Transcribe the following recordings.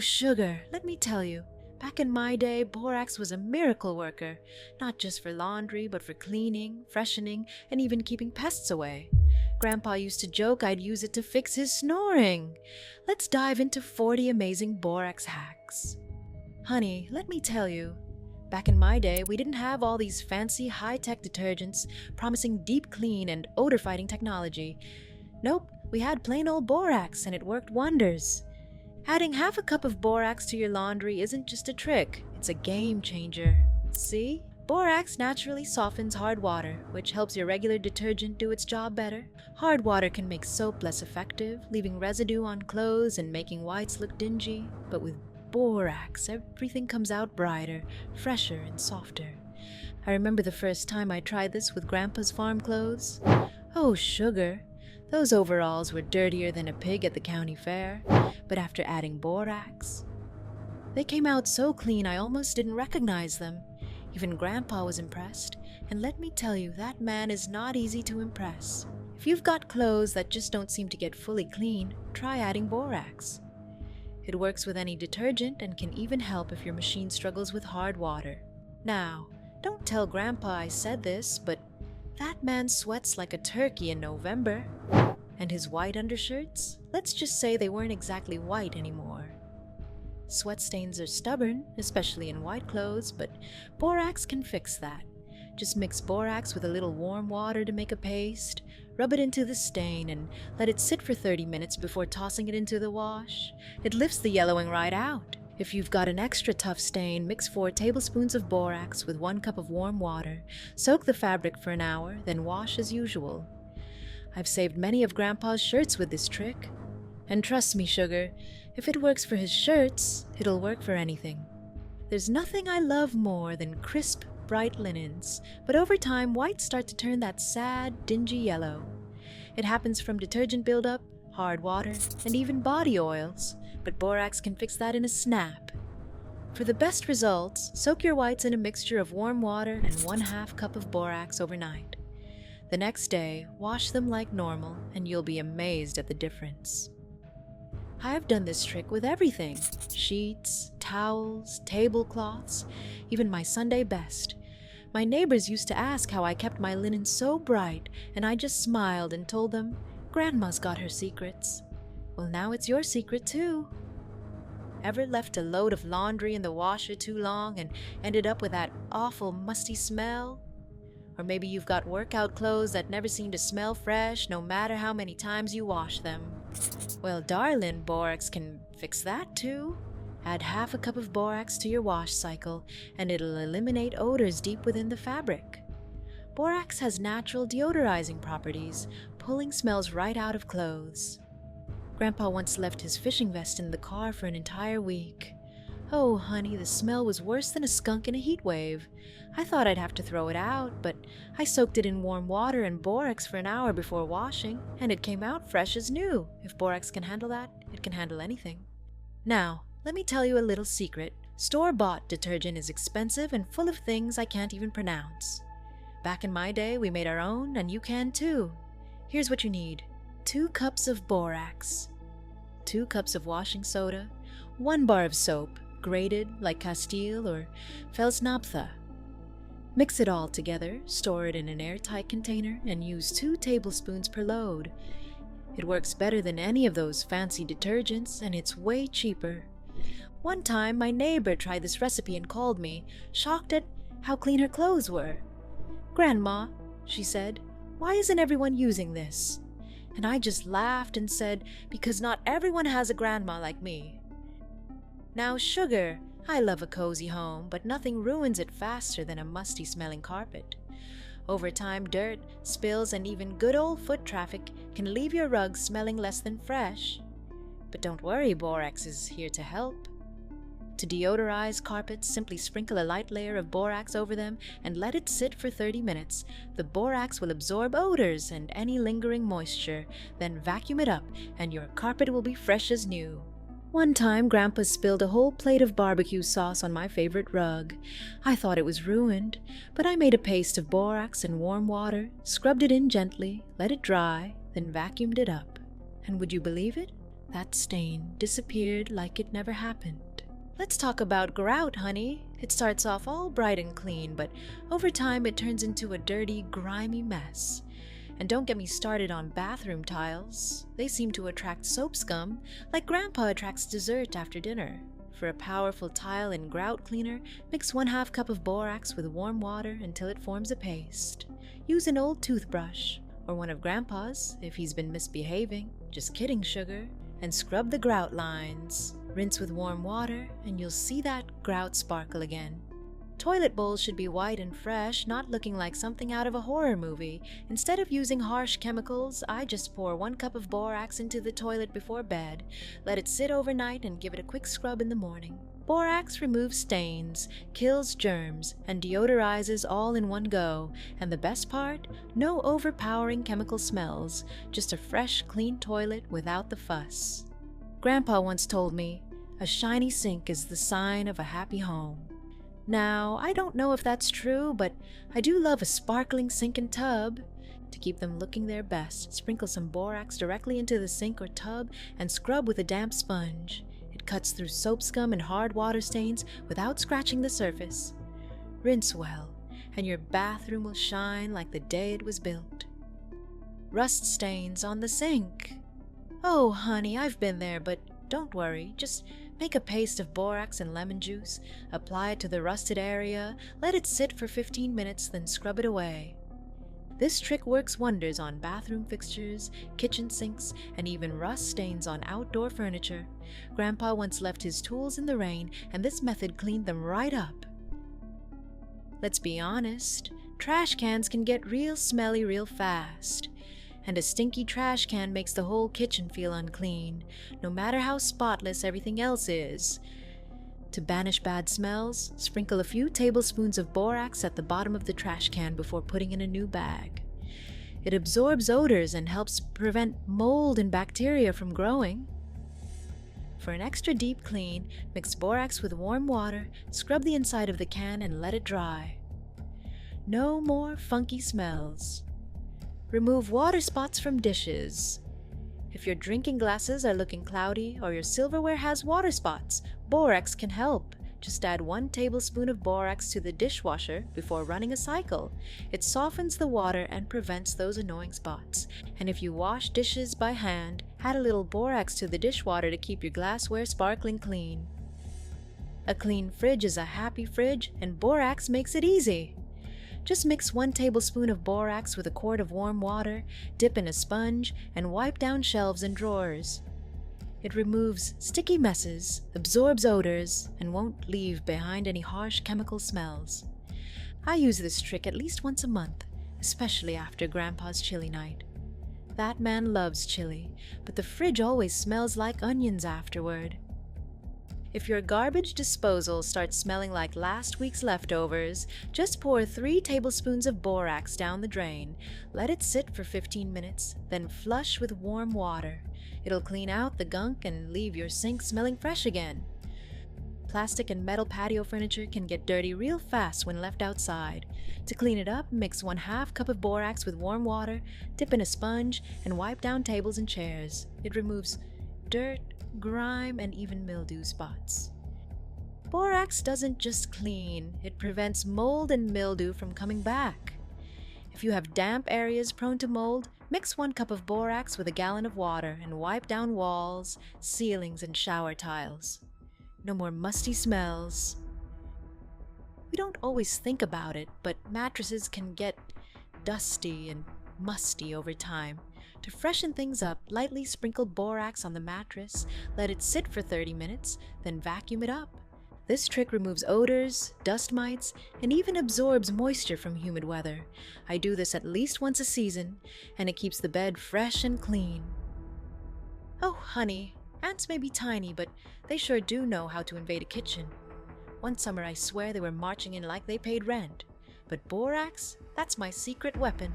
sugar, let me tell you. Back in my day, borax was a miracle worker, not just for laundry, but for cleaning, freshening, and even keeping pests away. Grandpa used to joke I'd use it to fix his snoring. Let's dive into 40 amazing borax hacks. Honey, let me tell you, back in my day, we didn't have all these fancy high-tech detergents promising deep clean and odor-fighting technology. Nope, we had plain old borax and it worked wonders. Adding half a cup of borax to your laundry isn't just a trick, it's a game changer. See? Borax naturally softens hard water, which helps your regular detergent do its job better. Hard water can make soap less effective, leaving residue on clothes and making whites look dingy. But with borax, everything comes out brighter, fresher, and softer. I remember the first time I tried this with Grandpa's farm clothes. Oh, sugar! Those overalls were dirtier than a pig at the county fair, but after adding borax, they came out so clean I almost didn't recognize them. Even Grandpa was impressed, and let me tell you, that man is not easy to impress. If you've got clothes that just don't seem to get fully clean, try adding borax. It works with any detergent and can even help if your machine struggles with hard water. Now, don't tell Grandpa I said this, but that man sweats like a turkey in November. And his white undershirts? Let's just say they weren't exactly white anymore. Sweat stains are stubborn, especially in white clothes, but borax can fix that. Just mix borax with a little warm water to make a paste, rub it into the stain, and let it sit for 30 minutes before tossing it into the wash. It lifts the yellowing right out. If you've got an extra tough stain, mix 4 tablespoons of borax with 1 cup of warm water, soak the fabric for an hour, then wash as usual. I've saved many of Grandpa's shirts with this trick. And trust me, sugar, if it works for his shirts, it'll work for anything. There's nothing I love more than crisp, bright linens, but over time, whites start to turn that sad, dingy yellow. It happens from detergent buildup, hard water, and even body oils, but borax can fix that in a snap. For the best results, soak your whites in a mixture of warm water and 1/2 cup of borax overnight. The next day, wash them like normal, and you'll be amazed at the difference. I've done this trick with everything: sheets, towels, tablecloths, even my Sunday best. My neighbors used to ask how I kept my linen so bright, and I just smiled and told them, Grandma's got her secrets. Well, now it's your secret too. Ever left a load of laundry in the washer too long and ended up with that awful musty smell? Or maybe you've got workout clothes that never seem to smell fresh no matter how many times you wash them. Well, darling, borax can fix that too. Add 1/2 cup of borax to your wash cycle and it'll eliminate odors deep within the fabric. Borax has natural deodorizing properties, pulling smells right out of clothes. Grandpa once left his fishing vest in the car for an entire week. Oh, honey, the smell was worse than a skunk in a heat wave. I thought I'd have to throw it out, but I soaked it in warm water and borax for an hour before washing, and it came out fresh as new. If borax can handle that, it can handle anything. Now, let me tell you a little secret. Store-bought detergent is expensive and full of things I can't even pronounce. Back in my day, we made our own, and you can too. Here's what you need: 2 cups of borax, 2 cups of washing soda, 1 bar of soap, grated like Castile or Felsnaptha. Mix it all together, store it in an airtight container, and use 2 tablespoons per load. It works better than any of those fancy detergents, and it's way cheaper. One time, my neighbor tried this recipe and called me, shocked at how clean her clothes were. "Grandma," she said, "why isn't everyone using this?" And I just laughed and said, because not everyone has a grandma like me. Now, sugar, I love a cozy home, but nothing ruins it faster than a musty-smelling carpet. Over time, dirt, spills, and even good old foot traffic can leave your rugs smelling less than fresh. But don't worry, borax is here to help. To deodorize carpets, simply sprinkle a light layer of borax over them and let it sit for 30 minutes. The borax will absorb odors and any lingering moisture, then vacuum it up, and your carpet will be fresh as new. One time, Grandpa spilled a whole plate of barbecue sauce on my favorite rug. I thought it was ruined, but I made a paste of borax and warm water, scrubbed it in gently, let it dry, then vacuumed it up. And would you believe it? That stain disappeared like it never happened. Let's talk about grout, honey. It starts off all bright and clean, but over time it turns into a dirty, grimy mess. And don't get me started on bathroom tiles. They seem to attract soap scum, like Grandpa attracts dessert after dinner. For a powerful tile and grout cleaner, mix 1/2 cup of borax with warm water until it forms a paste. Use an old toothbrush, or one of Grandpa's if he's been misbehaving. Just kidding, sugar. And scrub the grout lines. Rinse with warm water, and you'll see that grout sparkle again. Toilet bowls should be white and fresh, not looking like something out of a horror movie. Instead of using harsh chemicals, I just pour 1 cup of borax into the toilet before bed, let it sit overnight, and give it a quick scrub in the morning. Borax removes stains, kills germs, and deodorizes all in one go. And the best part? No overpowering chemical smells, just a fresh, clean toilet without the fuss. Grandpa once told me, a shiny sink is the sign of a happy home. Now, I don't know if that's true, but I do love a sparkling sink and tub. To keep them looking their best, sprinkle some borax directly into the sink or tub and scrub with a damp sponge. It cuts through soap scum and hard water stains without scratching the surface. Rinse well, and your bathroom will shine like the day it was built. Rust stains on the sink. Oh, honey, I've been there, but don't worry. Just make a paste of borax and lemon juice, apply it to the rusted area, let it sit for 15 minutes, then scrub it away. This trick works wonders on bathroom fixtures, kitchen sinks, and even rust stains on outdoor furniture. Grandpa once left his tools in the rain, and this method cleaned them right up. Let's be honest, trash cans can get real smelly real fast. And a stinky trash can makes the whole kitchen feel unclean, no matter how spotless everything else is. To banish bad smells, sprinkle a few tablespoons of borax at the bottom of the trash can before putting in a new bag. It absorbs odors and helps prevent mold and bacteria from growing. For an extra deep clean, mix borax with warm water, scrub the inside of the can, and let it dry. No more funky smells. Remove water spots from dishes. If your drinking glasses are looking cloudy or your silverware has water spots, borax can help. Just add 1 tablespoon of borax to the dishwasher before running a cycle. It softens the water and prevents those annoying spots. And if you wash dishes by hand, add a little borax to the dishwater to keep your glassware sparkling clean. A clean fridge is a happy fridge, and borax makes it easy. Just mix 1 tablespoon of borax with a quart of warm water, dip in a sponge, and wipe down shelves and drawers. It removes sticky messes, absorbs odors, and won't leave behind any harsh chemical smells. I use this trick at least once a month, especially after Grandpa's chili night. That man loves chili, but the fridge always smells like onions afterward. If your garbage disposal starts smelling like last week's leftovers, just pour 3 tablespoons of borax down the drain, let it sit for 15 minutes, then flush with warm water. It'll clean out the gunk and leave your sink smelling fresh again. Plastic and metal patio furniture can get dirty real fast when left outside. To clean it up, mix 1/2 cup of borax with warm water, dip in a sponge, and wipe down tables and chairs. It removes dirt, grime, and even mildew spots. Borax doesn't just clean, it prevents mold and mildew from coming back. If you have damp areas prone to mold, mix 1 cup of borax with a gallon of water and wipe down walls, ceilings, and shower tiles. No more musty smells. We don't always think about it, but mattresses can get dusty and musty over time. To freshen things up, lightly sprinkle borax on the mattress, let it sit for 30 minutes, then vacuum it up. This trick removes odors, dust mites, and even absorbs moisture from humid weather. I do this at least once a season, and it keeps the bed fresh and clean. Oh, honey, ants may be tiny, but they sure do know how to invade a kitchen. One summer I swear they were marching in like they paid rent. But borax, that's my secret weapon.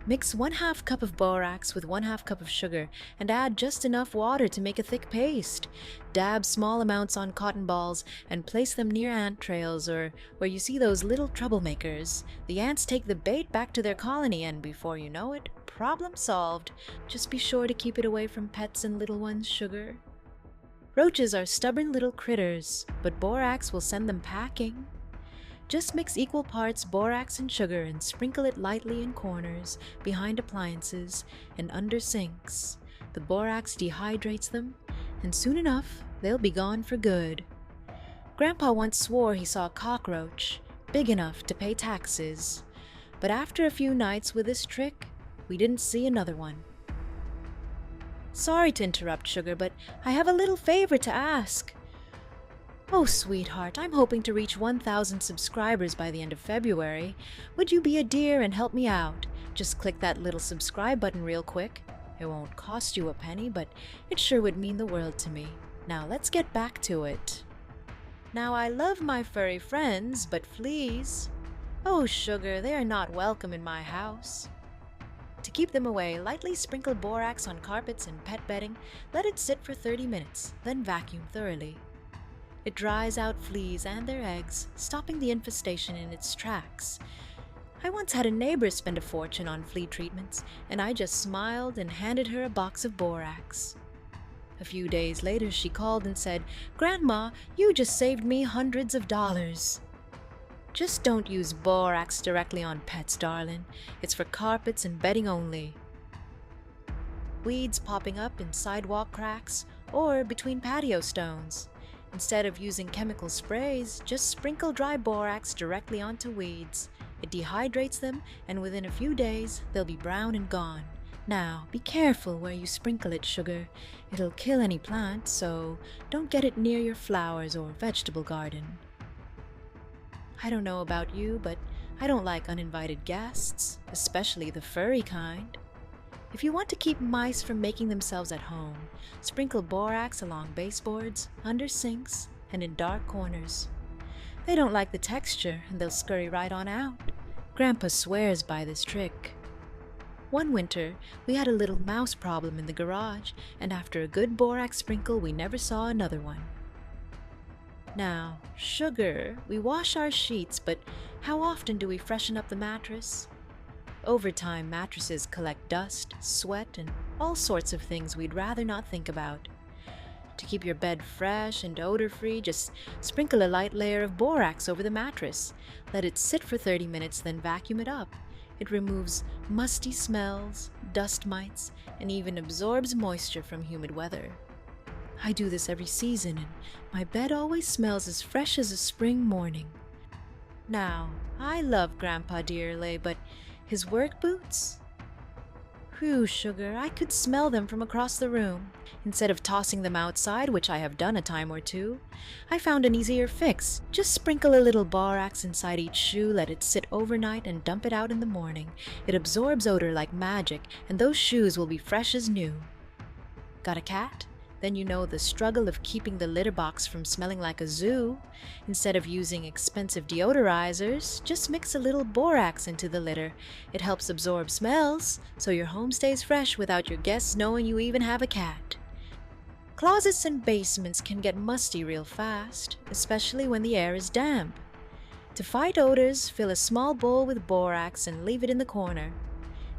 Mix 1/2 cup of borax with 1/2 cup of sugar and add just enough water to make a thick paste. Dab small amounts on cotton balls and place them near ant trails or where you see those little troublemakers. The ants take the bait back to their colony and before you know it, problem solved. Just be sure to keep it away from pets and little ones, sugar. Roaches are stubborn little critters, but borax will send them packing. Just mix equal parts borax and sugar and sprinkle it lightly in corners, behind appliances, and under sinks. The borax dehydrates them, and soon enough, they'll be gone for good. Grandpa once swore he saw a cockroach, big enough to pay taxes. But after a few nights with this trick, we didn't see another one. Sorry to interrupt, Sugar, but I have a little favor to ask. Oh, sweetheart, I'm hoping to reach 1,000 subscribers by the end of February. Would you be a dear and help me out? Just click that little subscribe button real quick. It won't cost you a penny, but it sure would mean the world to me. Now let's get back to it. Now I love my furry friends, but fleas. Oh, Sugar, they are not welcome in my house. To keep them away, lightly sprinkle borax on carpets and pet bedding. Let it sit for 30 minutes, then vacuum thoroughly. It dries out fleas and their eggs, stopping the infestation in its tracks. I once had a neighbor spend a fortune on flea treatments, and I just smiled and handed her a box of borax. A few days later, she called and said, "Grandma, you just saved me hundreds of dollars." Just don't use borax directly on pets, darling. It's for carpets and bedding only. Weeds popping up in sidewalk cracks or between patio stones. Instead of using chemical sprays, just sprinkle dry borax directly onto weeds. It dehydrates them, and within a few days, they'll be brown and gone. Now, be careful where you sprinkle it, Sugar. It'll kill any plant, so don't get it near your flowers or vegetable garden. I don't know about you, but I don't like uninvited guests, especially the furry kind. If you want to keep mice from making themselves at home, sprinkle borax along baseboards, under sinks, and in dark corners. They don't like the texture, and they'll scurry right on out. Grandpa swears by this trick. One winter, we had a little mouse problem in the garage, and after a good borax sprinkle, we never saw another one. Now, Sugar, we wash our sheets, but how often do we freshen up the mattress? Over time, mattresses collect dust, sweat, and all sorts of things we'd rather not think about. To keep your bed fresh and odor-free, just sprinkle a light layer of borax over the mattress. Let it sit for 30 minutes, then vacuum it up. It removes musty smells, dust mites, and even absorbs moisture from humid weather. I do this every season, and my bed always smells as fresh as a spring morning. Now, I love Grandpa dearly, but his work boots? Whew, Sugar, I could smell them from across the room. Instead of tossing them outside, which I have done a time or two, I found an easier fix. Just sprinkle a little borax inside each shoe, let it sit overnight, and dump it out in the morning. It absorbs odor like magic, and those shoes will be fresh as new. Got a cat? Then you know the struggle of keeping the litter box from smelling like a zoo. Instead of using expensive deodorizers, just mix a little borax into the litter. It helps absorb smells, so your home stays fresh without your guests knowing you even have a cat. Closets and basements can get musty real fast, especially when the air is damp. To fight odors, fill a small bowl with borax and leave it in the corner.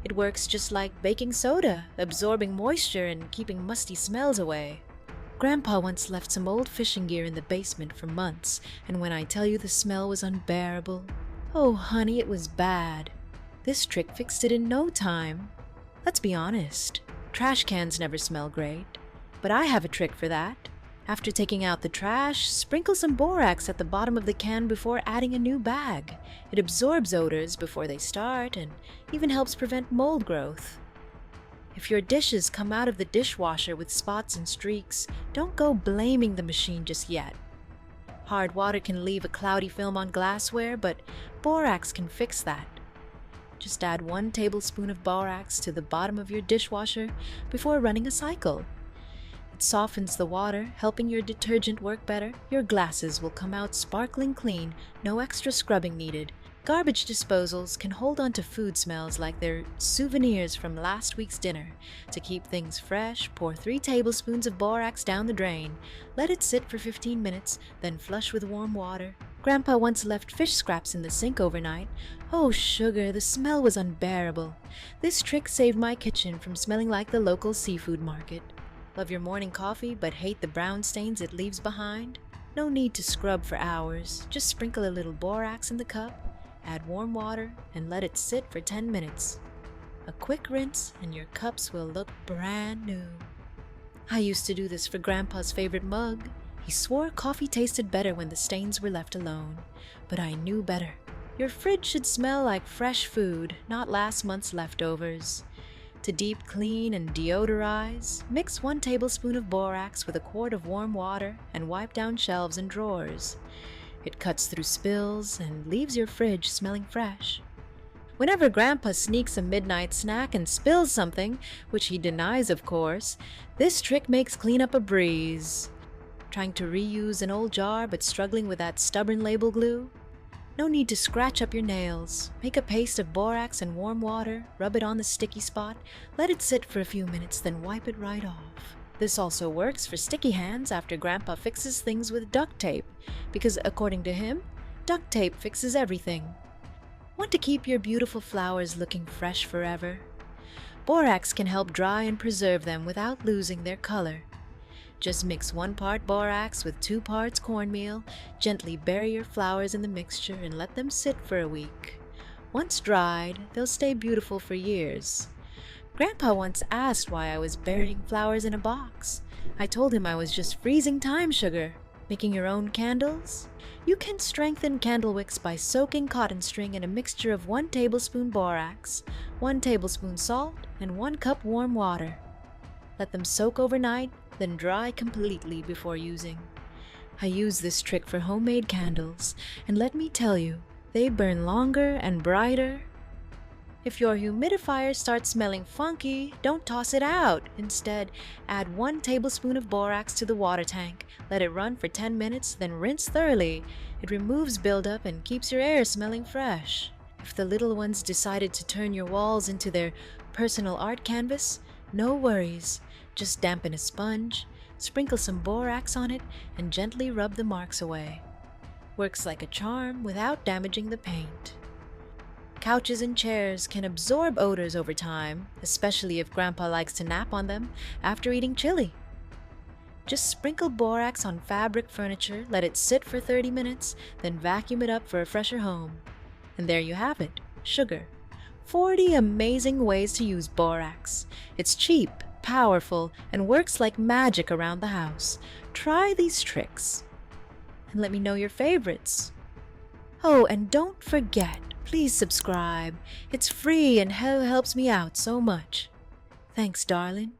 It works just like baking soda, absorbing moisture and keeping musty smells away. Grandpa once left some old fishing gear in the basement for months, and when I tell you the smell was unbearable, oh honey, it was bad. This trick fixed it in no time. Let's be honest, trash cans never smell great, but I have a trick for that. After taking out the trash, sprinkle some borax at the bottom of the can before adding a new bag. It absorbs odors before they start and even helps prevent mold growth. If your dishes come out of the dishwasher with spots and streaks, don't go blaming the machine just yet. Hard water can leave a cloudy film on glassware, but borax can fix that. Just add 1 tablespoon of borax to the bottom of your dishwasher before running a cycle. It softens the water, helping your detergent work better. Your glasses will come out sparkling clean, no extra scrubbing needed. Garbage disposals can hold onto food smells like they're souvenirs from last week's dinner. To keep things fresh, pour 3 tablespoons of borax down the drain. Let it sit for 15 minutes, then flush with warm water. Grandpa once left fish scraps in the sink overnight. Oh, sugar, the smell was unbearable. This trick saved my kitchen from smelling like the local seafood market. Love your morning coffee but hate the brown stains it leaves behind? No need to scrub for hours. Just sprinkle a little borax in the cup, add warm water, and let it sit for 10 minutes. A quick rinse and your cups will look brand new. I used to do this for Grandpa's favorite mug. He swore coffee tasted better when the stains were left alone. But I knew better. Your fridge should smell like fresh food, not last month's leftovers. To deep clean and deodorize, mix 1 tablespoon of borax with a quart of warm water and wipe down shelves and drawers. It cuts through spills and leaves your fridge smelling fresh. Whenever Grandpa sneaks a midnight snack and spills something, which he denies of course, this trick makes cleanup a breeze. Trying to reuse an old jar but struggling with that stubborn label glue? No need to scratch up your nails. Make a paste of borax and warm water, rub it on the sticky spot, let it sit for a few minutes, then wipe it right off. This also works for sticky hands after Grandpa fixes things with duct tape, because according to him, duct tape fixes everything. Want to keep your beautiful flowers looking fresh forever? Borax can help dry and preserve them without losing their color. Just mix 1 part borax with 2 parts cornmeal, gently bury your flowers in the mixture and let them sit for a week. Once dried, they'll stay beautiful for years. Grandpa once asked why I was burying flowers in a box. I told him I was just freezing time sugar. Making your own candles? You can strengthen candle wicks by soaking cotton string in a mixture of 1 tablespoon borax, 1 tablespoon salt, and 1 cup warm water. Let them soak overnight, then dry completely before using. I use this trick for homemade candles, and let me tell you, they burn longer and brighter. If your humidifier starts smelling funky, don't toss it out. Instead, add 1 tablespoon of borax to the water tank. Let it run for 10 minutes, then rinse thoroughly. It removes buildup and keeps your air smelling fresh. If the little ones decided to turn your walls into their personal art canvas, no worries. Just dampen a sponge, sprinkle some borax on it, and gently rub the marks away. Works like a charm without damaging the paint. Couches and chairs can absorb odors over time, especially if Grandpa likes to nap on them after eating chili. Just sprinkle borax on fabric furniture, let it sit for 30 minutes, then vacuum it up for a fresher home. And there you have it, sugar. 40 amazing ways to use borax. It's cheap, powerful, and works like magic around the house. Try these tricks and let me know your favorites. Oh, and don't forget, please subscribe. It's free and helps me out so much. Thanks, darling.